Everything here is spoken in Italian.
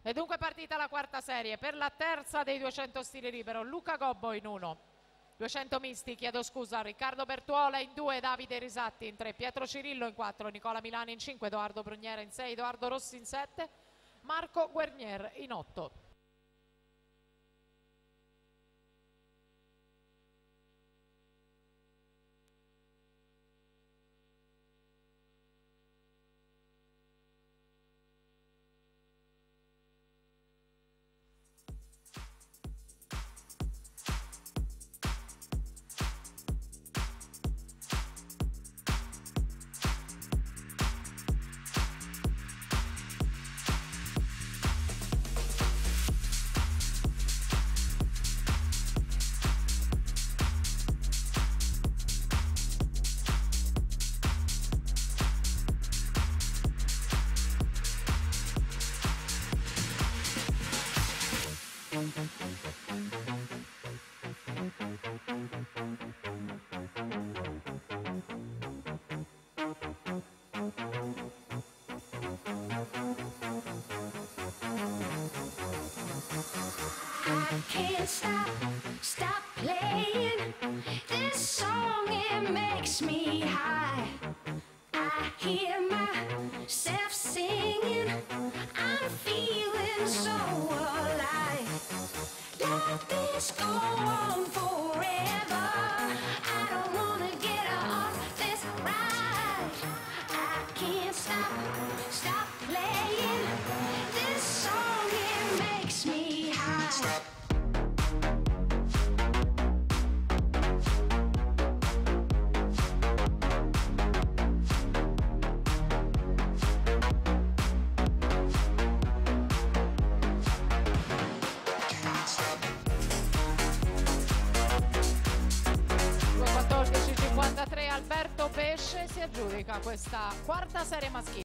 E dunque partita la quarta serie per la terza dei 200 stile libero. Luca Gobbo in 1, 200 misti, chiedo scusa, Riccardo Bertuola in 2, Davide Risatti in 3, Pietro Cirillo in 4, Nicola Milani in 5, Edoardo Bruniera in 6, Edoardo Rossi in 7, Marco Guernier in 8. I can't stop playing this song, it makes me high. I hear myself singing, I'm feeling so alive. Let this go on forever, I don't wanna get off this ride. I can't stop playing this song, it makes me high. Alberto Pesce si aggiudica questa quarta serie maschile.